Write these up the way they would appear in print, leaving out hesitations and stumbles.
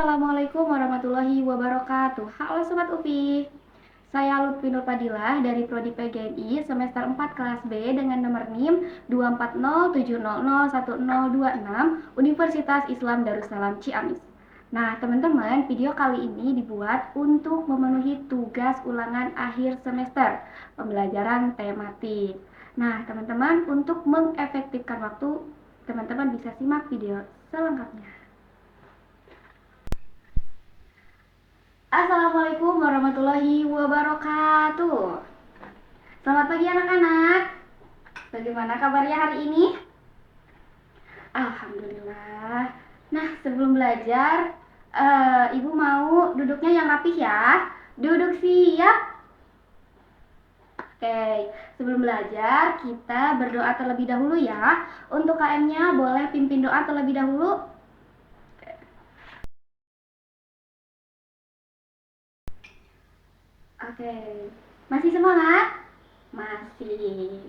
Assalamualaikum warahmatullahi wabarakatuh. Halo Sobat UPI. Saya Lutfi Nur Fadilah dari Prodi PGNI semester 4 kelas B dengan nomor NIM 24070010026 Universitas Islam Darussalam Ciamis. Nah, teman-teman, video kali ini dibuat untuk memenuhi tugas ulangan akhir semester pembelajaran tematik. Nah, teman-teman, untuk mengefektifkan waktu, teman-teman bisa simak video selengkapnya. Assalamualaikum warahmatullahi wabarakatuh. Selamat pagi anak-anak. Bagaimana kabarnya hari ini? Alhamdulillah. Nah, sebelum belajar, Ibu mau duduknya yang rapih ya. Duduk siap. Oke, sebelum belajar kita berdoa terlebih dahulu ya. Untuk KM-nya boleh pimpin doa terlebih dahulu. Oke, masih semangat? Masih.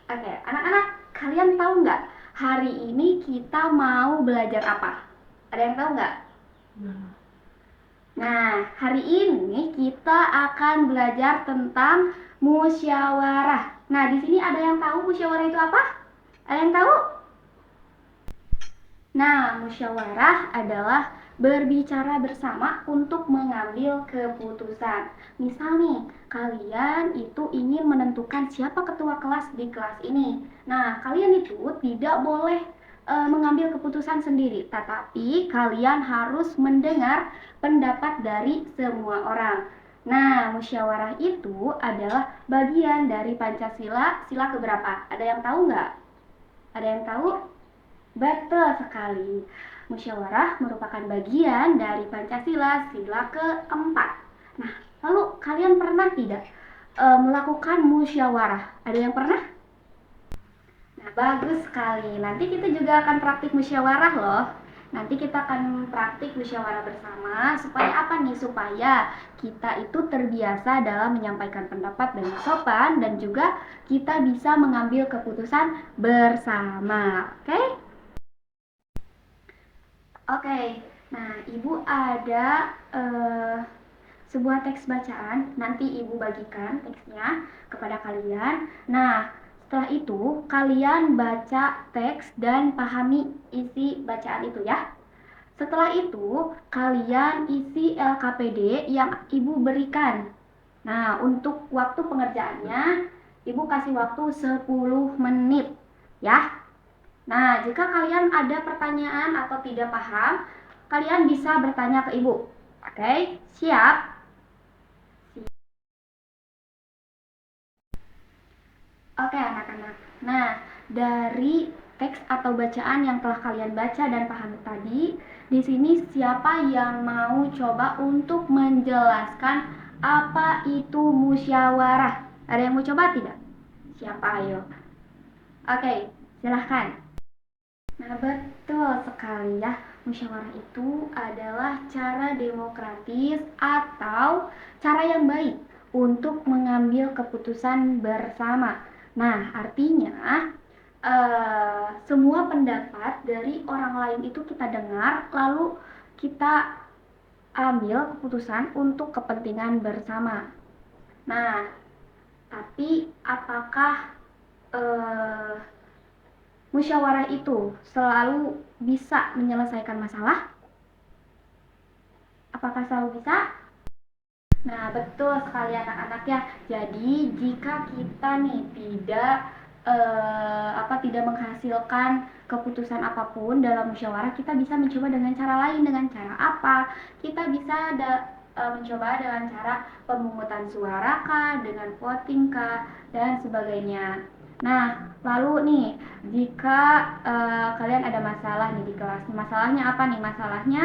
Oke, anak-anak, kalian tahu nggak hari ini kita mau belajar apa? Ada yang tahu nggak? Nah, hari ini kita akan belajar tentang musyawarah. Nah, di sini ada yang tahu musyawarah itu apa? Ada yang tahu? Nah, musyawarah adalah berbicara bersama untuk mengambil keputusan. Misal nih, kalian itu ingin menentukan siapa ketua kelas di kelas ini. Nah, kalian itu tidak boleh mengambil keputusan sendiri, tetapi kalian harus mendengar pendapat dari semua orang. Nah, musyawarah itu adalah bagian dari Pancasila, sila keberapa? Ada yang tahu nggak? Ada yang tahu? Betul sekali. Musyawarah merupakan bagian dari Pancasila sila keempat. Nah, lalu kalian pernah tidak melakukan musyawarah? Ada yang pernah? Nah, bagus sekali. Nanti kita juga akan praktik musyawarah loh. Nanti kita akan praktik musyawarah bersama supaya apa nih? Supaya kita itu terbiasa dalam menyampaikan pendapat dengan sopan dan juga kita bisa mengambil keputusan bersama. Oke? Oke, nah Ibu ada sebuah teks bacaan, nanti Ibu bagikan teksnya kepada kalian. Nah, setelah itu kalian baca teks dan pahami isi bacaan itu ya. Setelah itu kalian isi LKPD yang Ibu berikan. Nah, untuk waktu pengerjaannya Ibu kasih waktu 10 menit ya. Nah, jika kalian ada pertanyaan atau tidak paham, kalian bisa bertanya ke Ibu. Oke, siap? Oke, anak-anak. Nah, dari teks atau bacaan yang telah kalian baca dan pahami tadi, di sini siapa yang mau coba untuk menjelaskan apa itu musyawarah? Ada yang mau coba tidak? Siapa? Ayo. Oke, silahkan. Nah, betul sekali ya. Musyawarah itu adalah cara demokratis atau cara yang baik untuk mengambil keputusan bersama. Nah, artinya semua pendapat dari orang lain itu kita dengar, lalu kita ambil keputusan untuk kepentingan bersama. Nah, tapi apakah eh, musyawarah itu selalu bisa menyelesaikan masalah? Apakah selalu bisa? Nah, betul sekali anak-anak ya. Jadi, jika kita nih tidak menghasilkan keputusan apapun dalam musyawarah, kita bisa mencoba dengan cara lain. Dengan cara apa? Kita bisa mencoba dengan cara pemungutan suara kah, dengan voting kah, dan sebagainya. Nah, lalu nih, jika kalian ada masalah nih di kelas, masalahnya apa nih? Masalahnya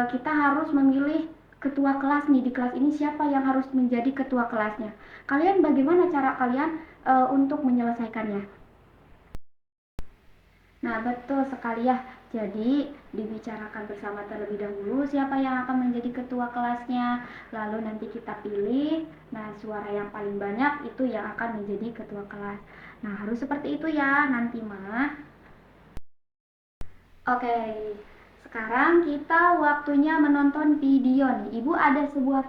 kita harus memilih ketua kelas nih, di kelas ini siapa yang harus menjadi ketua kelasnya. Kalian bagaimana cara kalian untuk menyelesaikannya? Nah, betul sekali ya. Jadi, dibicarakan bersama terlebih dahulu siapa yang akan menjadi ketua kelasnya. Lalu nanti kita pilih, nah suara yang paling banyak itu yang akan menjadi ketua kelas. Nah, harus seperti itu ya nanti mah. Oke, Sekarang kita waktunya menonton video nih. Ibu ada sebuah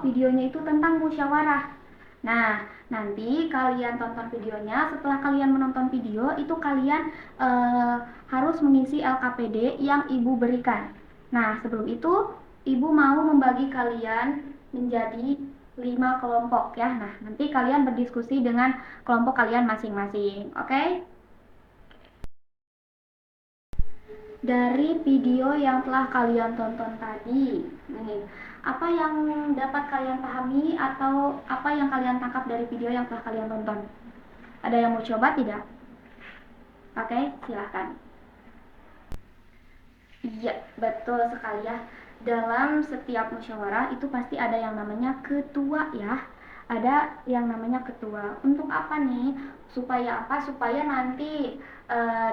videonya itu tentang musyawarah. Nah, nanti kalian tonton videonya. Setelah kalian menonton video, itu kalian harus mengisi LKPD yang ibu berikan. Nah, sebelum itu, ibu mau membagi kalian menjadi 5 kelompok ya. Nah, nanti kalian berdiskusi dengan kelompok kalian masing-masing. Oke? Dari video yang telah kalian tonton tadi, nih, apa yang dapat kalian pahami atau apa yang kalian tangkap dari video yang telah kalian tonton? Ada yang mau coba tidak? Oke, silahkan. Iya, betul sekali ya. Dalam setiap musyawarah itu pasti ada yang namanya ketua ya. Ada yang namanya ketua. Untuk apa nih? Supaya apa? Supaya nanti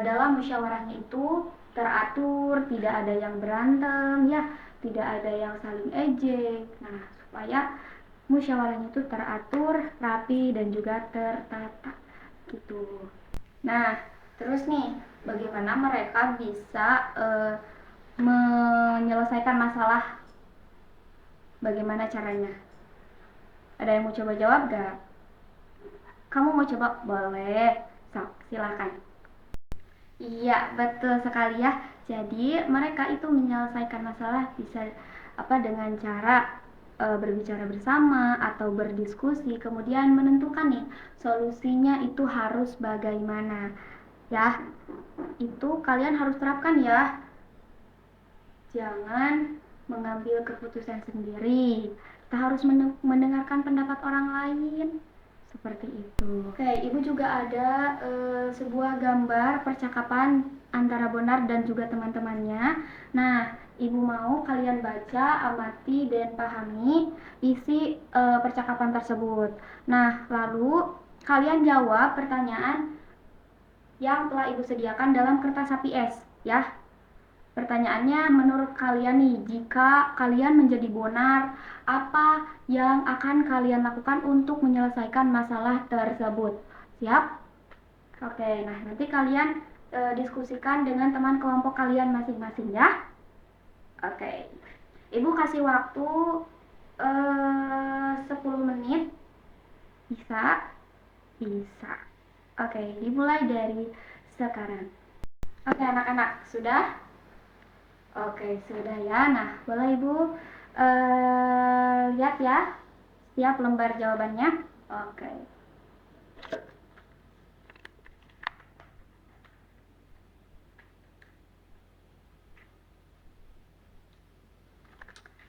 dalam musyawarahnya itu teratur, tidak ada yang berantem ya, tidak ada yang saling ejek. Nah, supaya musyawarahnya itu teratur, rapi dan juga tertata gitu. Nah, terus nih, bagaimana mereka bisa menyelesaikan masalah? Bagaimana caranya? Ada yang mau coba jawab gak? Kamu mau coba? Boleh. Sok, silakan. Iya, betul sekali ya. Jadi, mereka itu menyelesaikan masalah bisa apa dengan cara berbicara bersama atau berdiskusi, kemudian menentukan nih solusinya itu harus bagaimana. Ya, itu kalian harus terapkan ya. Jangan mengambil keputusan sendiri. Kita harus mendengarkan pendapat orang lain. Seperti itu. Oke, Ibu juga ada sebuah gambar percakapan antara Bonar dan juga teman-temannya. Nah, Ibu mau kalian baca, amati, dan pahami isi percakapan tersebut. Nah, lalu kalian jawab pertanyaan yang telah Ibu sediakan dalam kertas HPS, ya. Pertanyaannya, menurut kalian nih, jika kalian menjadi Bonar, apa yang akan kalian lakukan untuk menyelesaikan masalah tersebut? Siap? Oke, nah nanti kalian diskusikan dengan teman kelompok kalian masing-masing ya. Oke, Ibu kasih waktu 10 menit. Bisa? Bisa. Oke, dimulai dari sekarang. Oke, anak-anak, sudah? Oke, sudah ya. Nah, boleh Ibu lihat ya setiap lembar jawabannya. Oke.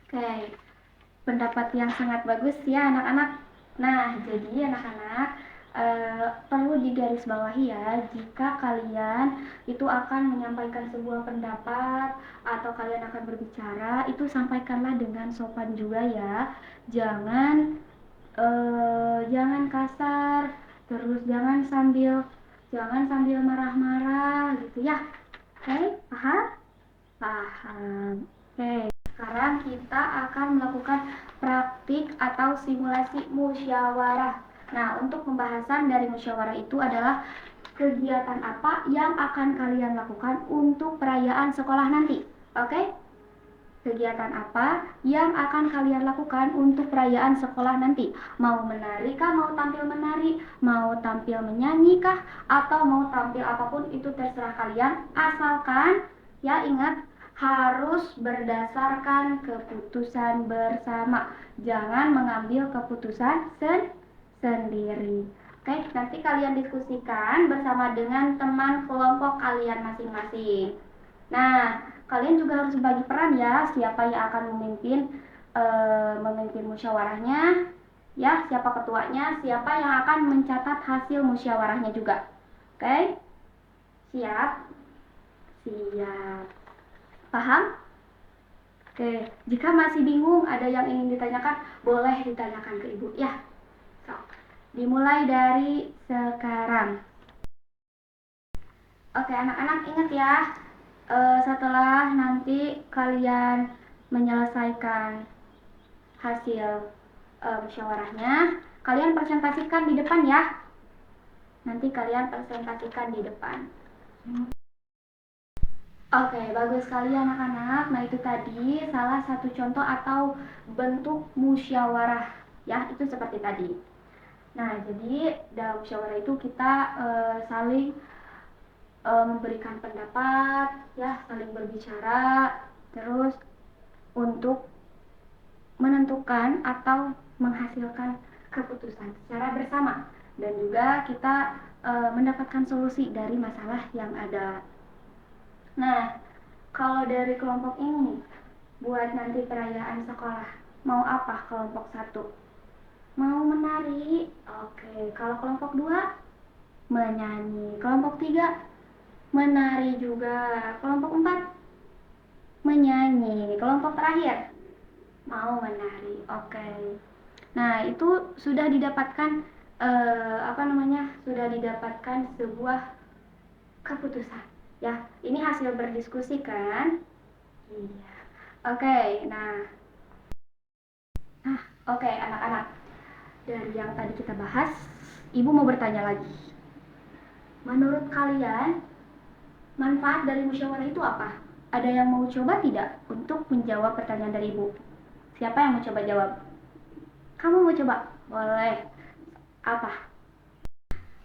Oke, pendapat yang sangat bagus ya anak-anak. Nah, jadi anak-anak perlu digarisbawahi ya, jika kalian itu akan menyampaikan sebuah pendapat atau kalian akan berbicara, itu sampaikanlah dengan sopan juga ya. Jangan kasar, terus jangan sambil marah-marah gitu ya. Oke, paham? Paham. Oke, sekarang kita akan melakukan praktik atau simulasi musyawarah. Nah, untuk pembahasan dari musyawarah itu adalah kegiatan apa yang akan kalian lakukan untuk perayaan sekolah nanti. Oke? Kegiatan apa yang akan kalian lakukan untuk perayaan sekolah nanti? Mau menari kah? Mau tampil menari? Mau tampil menyanyi kah? Atau mau tampil apapun itu terserah kalian. Asalkan ya ingat harus berdasarkan keputusan bersama. Jangan mengambil keputusan sendiri. Oke, nanti kalian diskusikan bersama dengan teman kelompok kalian masing-masing. Nah, kalian juga harus bagi peran ya, siapa yang akan memimpin musyawarahnya, ya, siapa ketuanya, siapa yang akan mencatat hasil musyawarahnya juga. Oke? Siap? Siap. Paham? Oke, jika masih bingung ada yang ingin ditanyakan, boleh ditanyakan ke Ibu ya. So, dimulai dari sekarang. Oke, anak-anak ingat ya, setelah nanti kalian menyelesaikan hasil musyawarahnya, kalian presentasikan di depan ya. Nanti kalian presentasikan di depan. Oke, bagus sekali anak-anak. Nah, itu tadi salah satu contoh atau bentuk musyawarah ya, itu seperti tadi. Nah, jadi dalam musyawarah itu kita saling memberikan pendapat ya, saling berbicara terus untuk menentukan atau menghasilkan keputusan secara bersama dan juga kita mendapatkan solusi dari masalah yang ada. Nah, kalau dari kelompok ini buat nanti perayaan sekolah, mau apa kelompok satu? Mau menari? Oke, kalau kelompok dua menyanyi, kelompok tiga menari juga, kelompok empat menyanyi, kelompok terakhir mau menari. Oke. Nah, itu sudah didapatkan sudah didapatkan sebuah keputusan. Ya, ini hasil berdiskusi kan? Iya. Oke, oke anak-anak. Dari yang tadi kita bahas, Ibu mau bertanya lagi. Menurut kalian, manfaat dari musyawarah itu apa? Ada yang mau coba tidak untuk menjawab pertanyaan dari Ibu? Siapa yang mau coba jawab? Kamu mau coba? Boleh. Apa?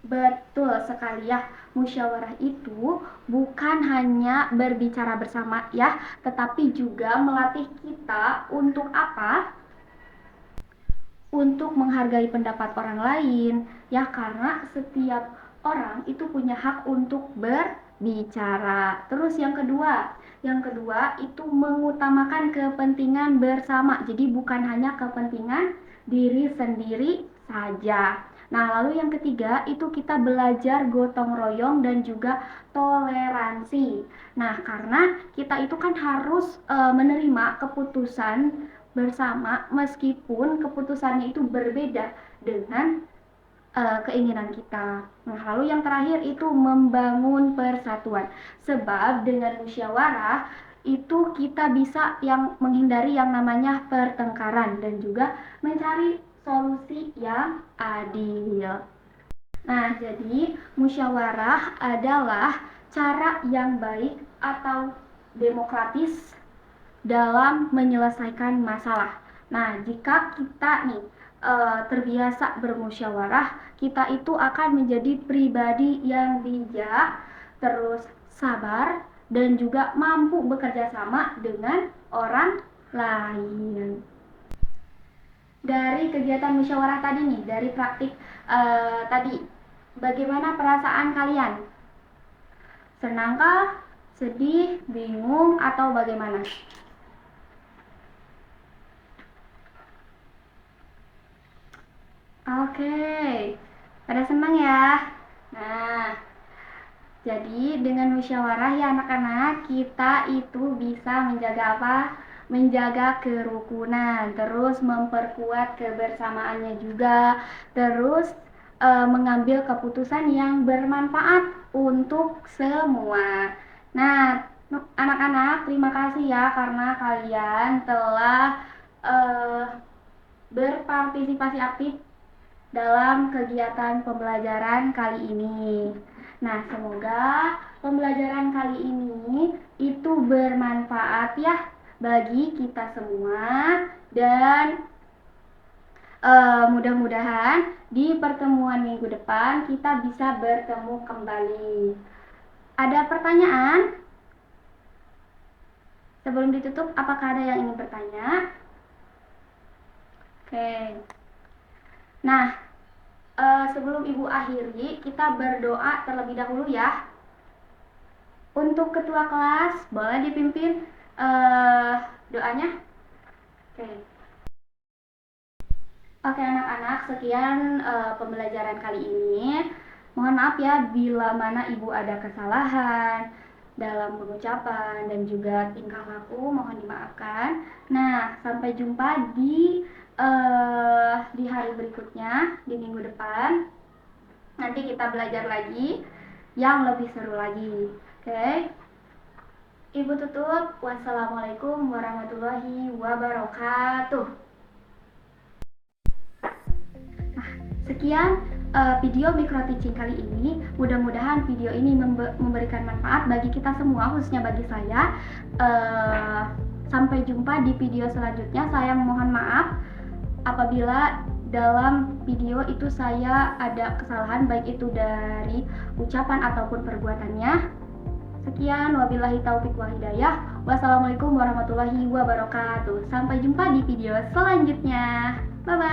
Betul sekali ya, musyawarah itu bukan hanya berbicara bersama ya, tetapi juga melatih kita untuk apa? Untuk menghargai pendapat orang lain ya, karena setiap orang itu punya hak untuk berbicara. Terus yang kedua itu mengutamakan kepentingan bersama, jadi bukan hanya kepentingan diri sendiri saja. Nah, lalu yang ketiga itu kita belajar gotong royong dan juga toleransi. Nah, karena kita itu kan harus menerima keputusan bersama meskipun keputusannya itu berbeda dengan keinginan kita. Nah, lalu yang terakhir itu membangun persatuan. Sebab dengan musyawarah itu kita bisa yang menghindari yang namanya pertengkaran dan juga mencari solusi yang adil. Nah, jadi musyawarah adalah cara yang baik atau demokratis dalam menyelesaikan masalah. Nah, jika kita nih terbiasa bermusyawarah, kita itu akan menjadi pribadi yang bijak, terus sabar, dan juga mampu bekerja sama dengan orang lain. Dari kegiatan musyawarah tadi nih, dari praktik tadi, bagaimana perasaan kalian? Senangkah, sedih, bingung, atau bagaimana? Oke, pada senang ya. Nah, jadi dengan musyawarah ya anak-anak, kita itu bisa menjaga apa? Menjaga kerukunan, terus memperkuat kebersamaannya juga, terus mengambil keputusan yang bermanfaat untuk semua. Nah, anak-anak, terima kasih ya karena kalian telah uh, berpartisipasi aktif dalam kegiatan pembelajaran kali ini. Nah, semoga pembelajaran kali ini itu bermanfaat ya bagi kita semua dan mudah-mudahan di pertemuan minggu depan kita bisa bertemu kembali. Ada pertanyaan? Sebelum ditutup, apakah ada yang ingin bertanya? Oke. Nah, sebelum Ibu akhiri, kita berdoa terlebih dahulu ya. Untuk ketua kelas, boleh dipimpin doanya? Oke. Oke anak-anak, sekian pembelajaran kali ini. Mohon maaf ya bila mana Ibu ada kesalahan dalam pengucapan dan juga tingkah laku, mohon dimaafkan. Nah, sampai jumpa di hari berikutnya, di minggu depan. Nanti kita belajar lagi yang lebih seru lagi. Oke. Ibu tutup. Wassalamualaikum warahmatullahi wabarakatuh. Sekian video micro teaching kali ini. Mudah-mudahan video ini memberikan manfaat bagi kita semua, khususnya bagi saya. Sampai jumpa di video selanjutnya. Saya mohon maaf apabila dalam video itu saya ada kesalahan, baik itu dari ucapan ataupun perbuatannya. Sekian, wabillahi taufiq wal hidayah. Wassalamualaikum warahmatullahi wabarakatuh. Sampai jumpa di video selanjutnya. Bye bye.